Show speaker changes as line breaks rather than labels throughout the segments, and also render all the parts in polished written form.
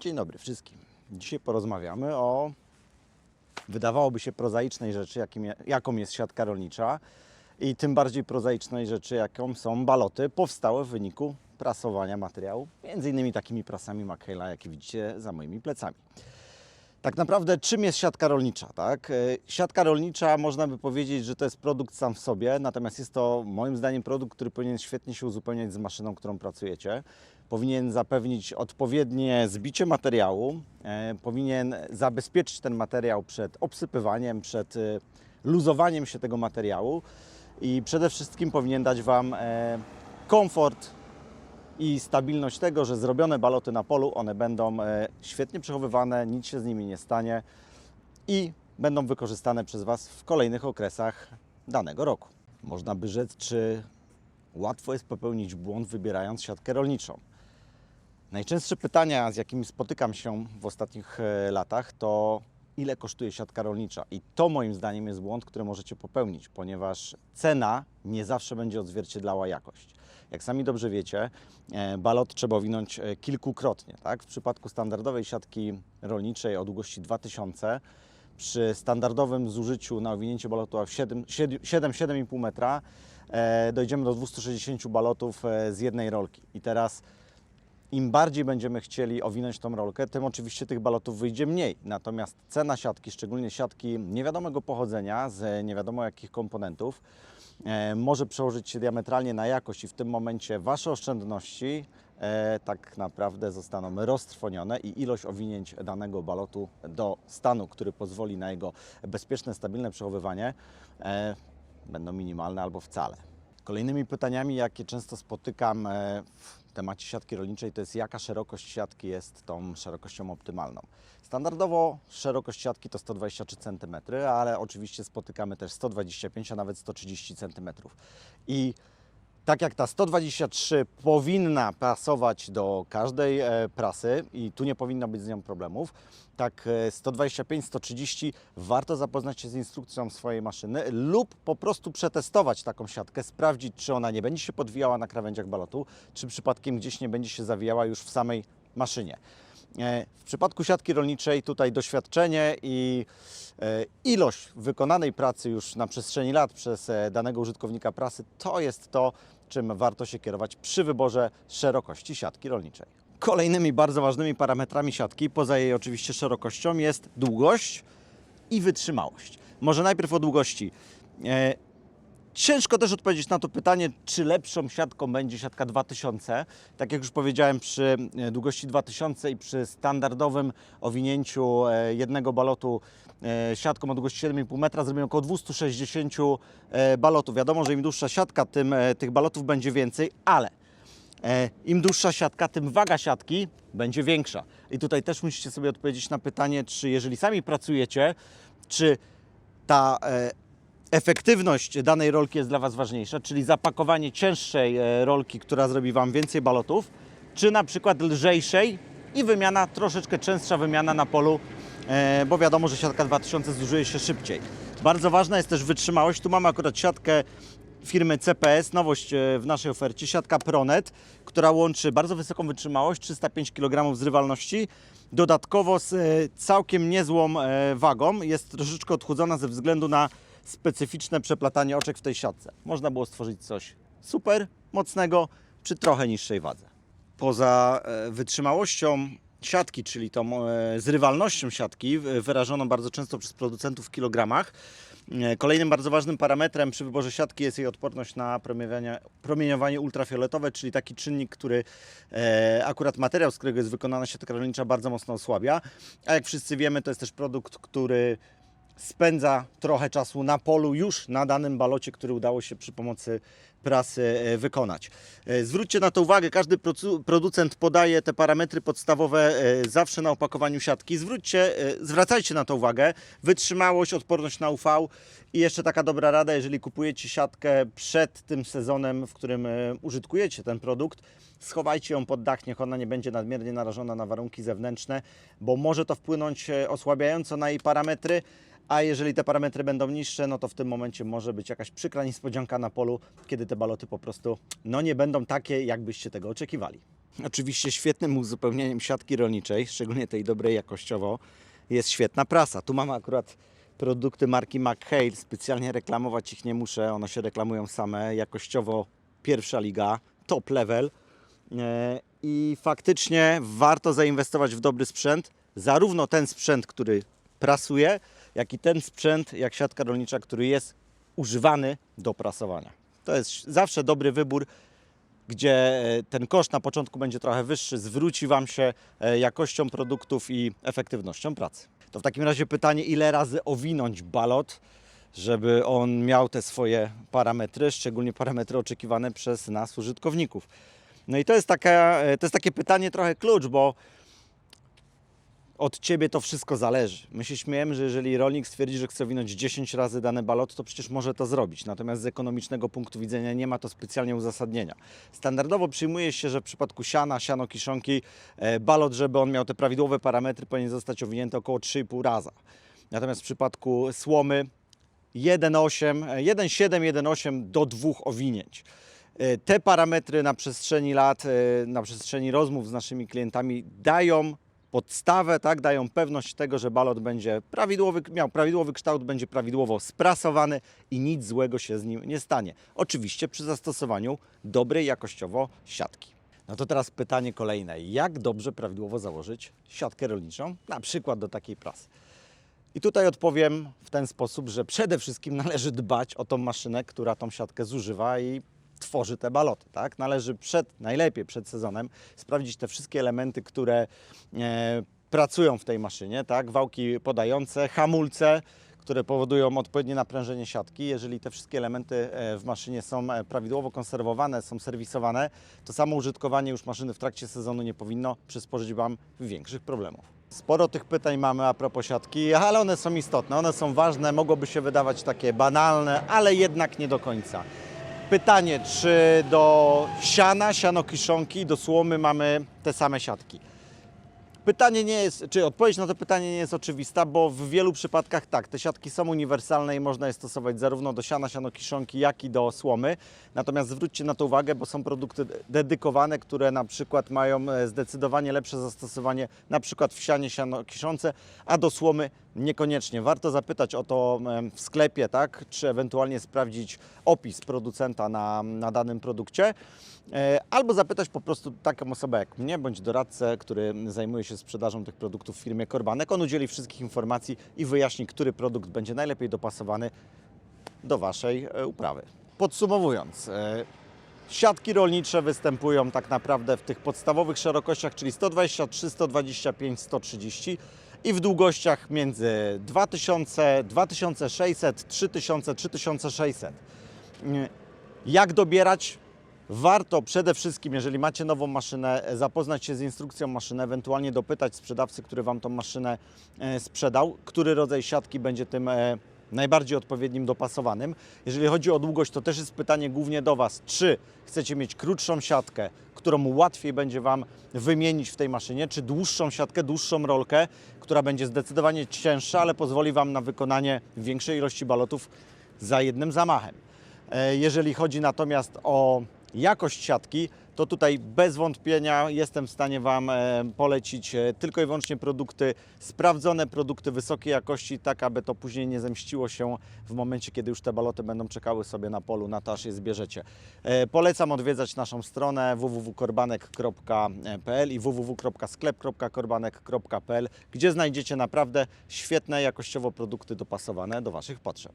Dzień dobry wszystkim. Dzisiaj porozmawiamy o, wydawałoby się, prozaicznej rzeczy, jaką jest siatka rolnicza i tym bardziej prozaicznej rzeczy, jaką są baloty powstałe w wyniku prasowania materiału, między innymi takimi prasami Mackayla, jakie widzicie za moimi plecami. Tak naprawdę czym jest siatka rolnicza? Tak? Siatka rolnicza, można by powiedzieć, że to jest produkt sam w sobie, natomiast jest to moim zdaniem produkt, który powinien świetnie się uzupełniać z maszyną, którą pracujecie. Powinien zapewnić odpowiednie zbicie materiału, powinien zabezpieczyć ten materiał przed obsypywaniem, przed luzowaniem się tego materiału i przede wszystkim powinien dać Wam komfort i stabilność tego, że zrobione baloty na polu, one będą świetnie przechowywane, nic się z nimi nie stanie i będą wykorzystane przez Was w kolejnych okresach danego roku. Można by rzec, czy łatwo jest popełnić błąd, wybierając siatkę rolniczą. Najczęstsze pytania, z jakimi spotykam się w ostatnich latach, to ile kosztuje siatka rolnicza. I to moim zdaniem jest błąd, który możecie popełnić, ponieważ cena nie zawsze będzie odzwierciedlała jakość. Jak sami dobrze wiecie, balot trzeba owinąć kilkukrotnie. Tak? W przypadku standardowej siatki rolniczej o długości 2000, przy standardowym zużyciu na owinięcie balotu 7-7,5 metra dojdziemy do 260 balotów z jednej rolki. I teraz im bardziej będziemy chcieli owinąć tą rolkę, tym oczywiście tych balotów wyjdzie mniej. Natomiast cena siatki, szczególnie siatki niewiadomego pochodzenia, z nie wiadomo jakich komponentów, może przełożyć się diametralnie na jakość i w tym momencie Wasze oszczędności tak naprawdę zostaną roztrwonione i ilość owinięć danego balotu do stanu, który pozwoli na jego bezpieczne, stabilne przechowywanie, będą minimalne albo wcale. Kolejnymi pytaniami, jakie często spotykam w temacie siatki rolniczej, to jest jaka szerokość siatki jest tą szerokością optymalną. Standardowo szerokość siatki to 123 cm, ale oczywiście spotykamy też 125, a nawet 130 cm. I tak jak ta 123 powinna pasować do każdej prasy i tu nie powinno być z nią problemów, tak 125-130 warto zapoznać się z instrukcją swojej maszyny lub po prostu przetestować taką siatkę, sprawdzić, czy ona nie będzie się podwijała na krawędziach balotu, czy przypadkiem gdzieś nie będzie się zawijała już w samej maszynie. W przypadku siatki rolniczej tutaj doświadczenie i ilość wykonanej pracy już na przestrzeni lat przez danego użytkownika prasy to jest to, czym warto się kierować przy wyborze szerokości siatki rolniczej. Kolejnymi bardzo ważnymi parametrami siatki, poza jej oczywiście szerokością, jest długość i wytrzymałość. Może najpierw o długości. Ciężko też odpowiedzieć na to pytanie, czy lepszą siatką będzie siatka 2000. Tak jak już powiedziałem, przy długości 2000 i przy standardowym owinięciu jednego balotu siatką o długości 7,5 metra zrobimy około 260 balotów. Wiadomo, że im dłuższa siatka, tym tych balotów będzie więcej, ale im dłuższa siatka, tym waga siatki będzie większa. I tutaj też musicie sobie odpowiedzieć na pytanie, czy jeżeli sami pracujecie, czy ta efektywność danej rolki jest dla Was ważniejsza, czyli zapakowanie cięższej rolki, która zrobi Wam więcej balotów, czy na przykład lżejszej i wymiana, troszeczkę częstsza wymiana na polu, bo wiadomo, że siatka 2000 zużyje się szybciej. Bardzo ważna jest też wytrzymałość. Tu mamy akurat siatkę firmy CPS, nowość w naszej ofercie, siatka ProNet, która łączy bardzo wysoką wytrzymałość, 305 kg zrywalności, dodatkowo z całkiem niezłą wagą. Jest troszeczkę odchudzona ze względu na specyficzne przeplatanie oczek w tej siatce. Można było stworzyć coś super mocnego przy trochę niższej wadze. Poza wytrzymałością siatki, czyli tą zrywalnością siatki, wyrażoną bardzo często przez producentów w kilogramach, kolejnym bardzo ważnym parametrem przy wyborze siatki jest jej odporność na promieniowanie ultrafioletowe, czyli taki czynnik, który akurat materiał, z którego jest wykonana siatka rolnicza, bardzo mocno osłabia. A jak wszyscy wiemy, to jest też produkt, który spędza trochę czasu na polu już na danym balocie, który udało się przy pomocy prasy wykonać. Zwróćcie na to uwagę, każdy producent podaje te parametry podstawowe zawsze na opakowaniu siatki. Zwracajcie na to uwagę. Wytrzymałość, odporność na UV i jeszcze taka dobra rada, jeżeli kupujecie siatkę przed tym sezonem, w którym użytkujecie ten produkt, schowajcie ją pod dach, niech ona nie będzie nadmiernie narażona na warunki zewnętrzne, bo może to wpłynąć osłabiająco na jej parametry, a jeżeli te parametry będą niższe, no to w tym momencie może być jakaś przykra niespodzianka na polu, kiedy te baloty po prostu nie będą takie, jakbyście tego oczekiwali. Oczywiście świetnym uzupełnieniem siatki rolniczej, szczególnie tej dobrej jakościowo, jest świetna prasa. Tu mamy akurat produkty marki McHale, specjalnie reklamować ich nie muszę, one się reklamują same, jakościowo pierwsza liga, top level. I faktycznie warto zainwestować w dobry sprzęt, zarówno ten sprzęt, który prasuje, jak i ten sprzęt, jak siatka rolnicza, który jest używany do prasowania. To jest zawsze dobry wybór, gdzie ten koszt na początku będzie trochę wyższy, zwróci Wam się jakością produktów i efektywnością pracy. To w takim razie pytanie, ile razy owinąć balot, żeby on miał te swoje parametry, szczególnie parametry oczekiwane przez nas, użytkowników. No i to jest takie pytanie trochę klucz, bo od Ciebie to wszystko zależy. My się śmiejemy, że jeżeli rolnik stwierdzi, że chce owinąć 10 razy dany balot, to przecież może to zrobić. Natomiast z ekonomicznego punktu widzenia nie ma to specjalnie uzasadnienia. Standardowo przyjmuje się, że w przypadku siana, siano-kiszonki, balot, żeby on miał te prawidłowe parametry, powinien zostać owinięty około 3,5 raza. Natomiast w przypadku słomy 1,7 do 2 owinięć. Te parametry na przestrzeni lat, na przestrzeni rozmów z naszymi klientami dają podstawę, tak, dają pewność tego, że balot będzie miał prawidłowy kształt, będzie prawidłowo sprasowany i nic złego się z nim nie stanie. Oczywiście przy zastosowaniu dobrej jakościowo siatki. No to teraz pytanie kolejne. Jak dobrze prawidłowo założyć siatkę rolniczą, na przykład do takiej prasy? I tutaj odpowiem w ten sposób, że przede wszystkim należy dbać o tą maszynę, która tą siatkę zużywa i tworzy te baloty. Tak? Należy najlepiej przed sezonem sprawdzić te wszystkie elementy, które pracują w tej maszynie. Tak? Wałki podające, hamulce, które powodują odpowiednie naprężenie siatki. Jeżeli te wszystkie elementy w maszynie są prawidłowo konserwowane, są serwisowane, to samo użytkowanie już maszyny w trakcie sezonu nie powinno przysporzyć Wam większych problemów. Sporo tych pytań mamy a propos siatki, ale one są istotne, one są ważne, mogłoby się wydawać takie banalne, ale jednak nie do końca. Pytanie, czy do siana, siano-kiszonki, do słomy mamy te same siatki? Odpowiedź na to pytanie nie jest oczywista, bo w wielu przypadkach tak, te siatki są uniwersalne i można je stosować zarówno do siana, siano-kiszonki, jak i do słomy. Natomiast zwróćcie na to uwagę, bo są produkty dedykowane, które na przykład mają zdecydowanie lepsze zastosowanie na przykład w sianie, siano-kiszonce, a do słomy niekoniecznie. Warto zapytać o to w sklepie, tak, czy ewentualnie sprawdzić opis producenta na danym produkcie. Albo zapytać po prostu taką osobę jak mnie, bądź doradcę, który zajmuje się sprzedażą tych produktów w firmie Korbanek. On udzieli wszystkich informacji i wyjaśni, który produkt będzie najlepiej dopasowany do Waszej uprawy. Podsumowując, siatki rolnicze występują tak naprawdę w tych podstawowych szerokościach, czyli 123, 125, 130 i w długościach między 2000, 2600, 3000, 3600. Jak dobierać? Warto przede wszystkim, jeżeli macie nową maszynę, zapoznać się z instrukcją maszyny, ewentualnie dopytać sprzedawcy, który Wam tą maszynę sprzedał, który rodzaj siatki będzie tym najbardziej odpowiednim, dopasowanym. Jeżeli chodzi o długość, to też jest pytanie głównie do Was, czy chcecie mieć krótszą siatkę, którą łatwiej będzie Wam wymienić w tej maszynie, czy dłuższą siatkę, dłuższą rolkę, która będzie zdecydowanie cięższa, ale pozwoli Wam na wykonanie większej ilości balotów za jednym zamachem. Jeżeli chodzi natomiast o jakość siatki, to tutaj bez wątpienia jestem w stanie Wam polecić tylko i wyłącznie produkty sprawdzone, produkty wysokiej jakości, tak aby to później nie zemściło się w momencie, kiedy już te baloty będą czekały sobie na polu, na to aż je zbierzecie. Polecam odwiedzać naszą stronę www.korbanek.pl i www.sklep.korbanek.pl, gdzie znajdziecie naprawdę świetne jakościowo produkty dopasowane do Waszych potrzeb.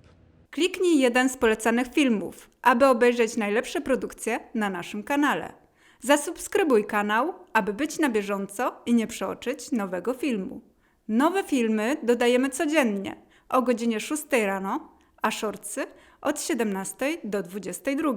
Kliknij jeden z polecanych filmów, aby obejrzeć najlepsze produkcje na naszym kanale. Zasubskrybuj kanał, aby być na bieżąco i nie przeoczyć nowego filmu. Nowe filmy dodajemy codziennie o godzinie 6 rano, a shortsy od 17 do 22.